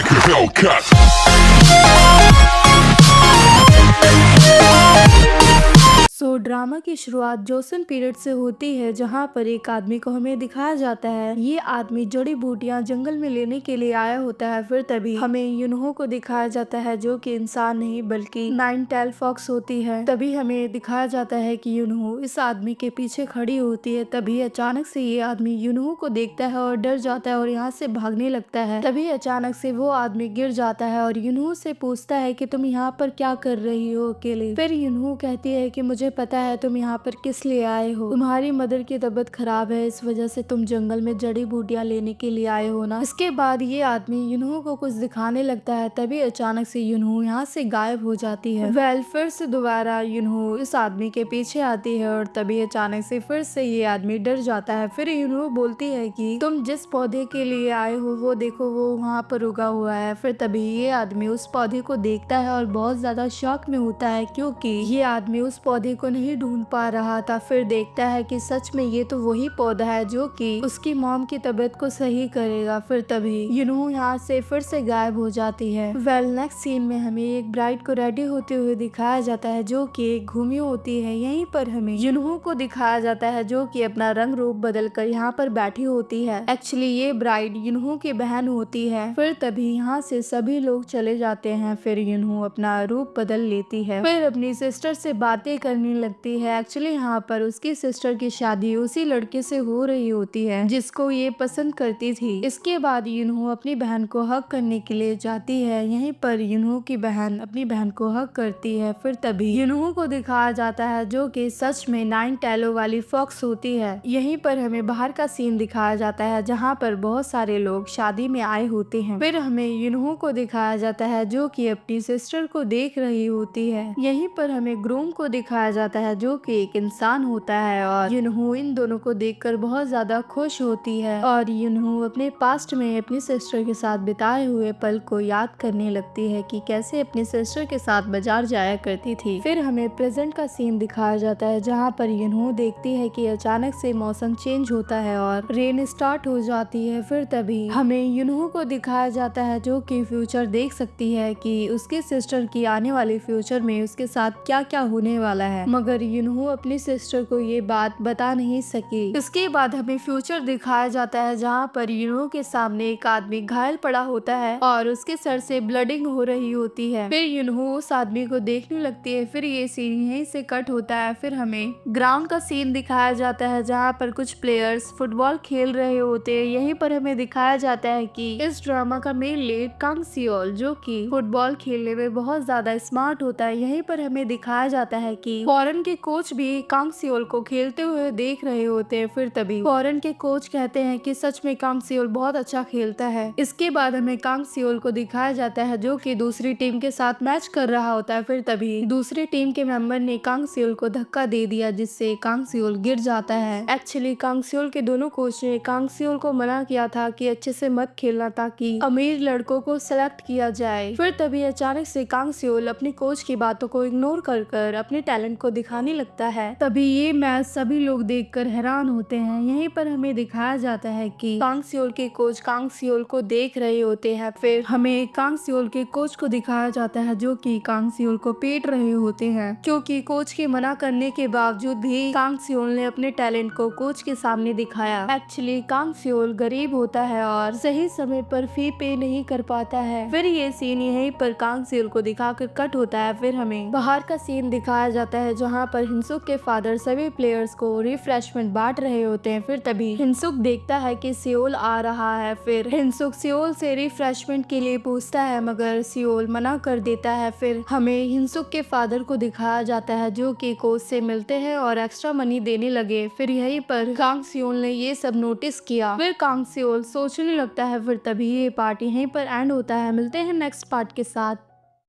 like a Hellcat. Drama की शुरुआत Jason period से होती है, जहाँ पर एक आदमी को हमें दिखाया जाता है। ये आदमी जड़ी बूटियां जंगल में लेने के लिए आया होता है। फिर तभी हमें यूनहो को दिखाया जाता है, जो कि इंसान नहीं बल्कि नाइन टेल फॉक्स होती है। तभी हमें दिखाया जाता है कि यूनहो इस आदमी के पीछे खड़ी होती है। तभी अचानक से ये आदमी यूनहो को देखता है और डर जाता है और यहाँ से भागने लगता है। तभी अचानक से वो आदमी गिर जाता है और यूनहो से पूछता है कि तुम यहाँ पर क्या कर रही हो अकेले। फिर यूनहो कहती है कि मुझे पता है तुम यहाँ पर किस लिए आए हो। तुम्हारी मदर की तबीयत खराब है, इस वजह से तुम जंगल में जड़ी बूटियां लेने के लिए आए हो ना। इसके बाद ये आदमी यूनहो को कुछ दिखाने लगता है। तभी अचानक से यूनहो यहाँ से गायब हो जाती है। फिर से दोबारा यूनहो इस आदमी के पीछे आती है और तभी अचानक से फिर से ये आदमी डर जाता है। फिर यूनहो बोलती है कि तुम जिस पौधे के लिए आए हो वो देखो, वो वहाँ पर उगा हुआ है। फिर तभी ये आदमी उस पौधे को देखता है और बहुत ज्यादा शॉक में होता है, क्योंकि ये आदमी उस पौधे को नहीं ढूंढ पा रहा था। फिर देखता है कि सच में ये तो वही पौधा है जो कि उसकी मॉम की तबीयत को सही करेगा। फिर तभी यूनहो यहाँ से फिर से गायब हो जाती है। नेक्स्ट सीन में हमें एक ब्राइड को रेडी होते हुए दिखाया जाता है, जो कि एक घूमी होती है। यहीं पर हमें यूनहो को दिखाया जाता है, जो कि अपना रंग रूप बदल कर यहाँ पर बैठी होती है। एक्चुअली ये ब्राइड यूनहो की बहन होती है। फिर तभी यहाँ से सभी लोग चले जाते हैं। फिर यूनहो अपना रूप बदल लेती है, फिर अपनी सिस्टर से बातें करने लगती है। एक्चुअली यहाँ पर उसकी सिस्टर की शादी उसी लड़के से हो रही होती है जिसको ये पसंद करती थी। इसके बाद यूनहो अपनी बहन को हक करने के लिए जाती है। यहीं पर यूनहो की बहन अपनी बहन को हक करती है। फिर तभी यूनहो को दिखाया जाता है, जो कि सच में नाइन टैलो वाली फॉक्स होती है। यहीं पर हमें बाहर का सीन दिखाया जाता है, जहाँ पर बहुत सारे लोग शादी में आए होते हैं। फिर हमें यूनहो को दिखाया जाता है, जो कि अपनी सिस्टर को देख रही होती है। यहीं पर हमें ग्रूम को दिखाया जाता है, जो कि एक इंसान होता है और यूनहो इन दोनों को देखकर बहुत ज्यादा खुश होती है और यूनहो अपने पास्ट में अपनी सिस्टर के साथ बिताए हुए पल को याद करने लगती है कि कैसे अपनी सिस्टर के साथ बाजार जाया करती थी। फिर हमें प्रेजेंट का सीन दिखाया जाता है, जहाँ पर यूनहो देखती है कि अचानक से मौसम चेंज होता है और रेन स्टार्ट हो जाती है। फिर तभी हमें यूनहो को दिखाया जाता है, जो कि फ्यूचर देख सकती है कि उसकी सिस्टर की आने वाले फ्यूचर में उसके साथ क्या क्या होने वाला है, मगर यूनहो अपनी सिस्टर को ये बात बता नहीं सकी। इसके बाद हमें फ्यूचर दिखाया जाता है, जहाँ पर यूनहो के सामने एक आदमी घायल पड़ा होता है और उसके सर से ब्लडिंग हो रही होती है। फिर यूनहो उस आदमी को देखने लगती है। फिर ये सीन यहीं से कट होता है। फिर हमें ग्राउंड का सीन दिखाया जाता है, जहाँ पर कुछ प्लेयर्स फुटबॉल खेल रहे होते हैं। यहीं पर हमें दिखाया जाता है कि इस ड्रामा का मेन लीड कांग सियोल, जो कि फुटबॉल खेलने में बहुत ज्यादा स्मार्ट होता है। यहीं पर हमें दिखाया जाता है कि फॉरेन के कोच भी कांग सियोल को खेलते हुए देख रहे होते हैं। फिर तभी फॉरेन के कोच कहते हैं कि सच में कांग सियोल बहुत अच्छा खेलता है। इसके बाद हमें कांग सियोल को दिखाया जाता है, जो कि दूसरी टीम के साथ मैच कर रहा होता है। फिर तभी दूसरी टीम के मेंबर ने कांग सियोल को धक्का दे दिया, जिससे कांग सियोल गिर जाता है। एक्चुअली कांग सियोल के दोनों कोच ने कांग सियोल को मना किया था कि अच्छे से मत खेलना, ताकि अमीर लड़कों को सेलेक्ट किया जाए। फिर तभी अचानक से कांग सियोल अपनी कोच की बातों को इग्नोर कर अपने टैलेंट को दिखाने लगता है। तभी ये मैच सभी लोग देखकर हैरान होते हैं। यहीं पर हमें दिखाया जाता है कि कांग सियोल के कोच कांग सियोल को देख रहे होते हैं। फिर हमें कांग सियोल के कोच को दिखाया जाता है, जो कि कांग सियोल को पीट रहे होते हैं, क्योंकि कोच के मना करने के बावजूद भी कांग सियोल ने अपने टैलेंट को कोच के सामने दिखाया। एक्चुअली कांग सियोल गरीब होता है और सही समय पर फी पे नहीं कर पाता है। फिर ये सीन यहीं पर कांग सियोल को दिखाकर कट होता है। फिर हमें बाहर का सीन दिखाया जाता है, जहाँ पर हिंसुक के फादर सभी प्लेयर्स को रिफ्रेशमेंट बांट रहे होते हैं। फिर तभी हिंसुक देखता है कि सियोल आ रहा है। फिर हिंसुक सियोल से रिफ्रेशमेंट के लिए पूछता है, मगर सियोल मना कर देता है। फिर हमें हिंसुक के फादर को दिखाया जाता है, जो कि कोच से मिलते हैं और एक्स्ट्रा मनी देने लगे। फिर यहीं पर कांग सियोल ने ये सब नोटिस किया। फिर कांग सियोल सोचने लगता है। फिर तभी ये पार्ट यहीं पर एंड होता है। मिलते हैं नेक्स्ट पार्ट के साथ।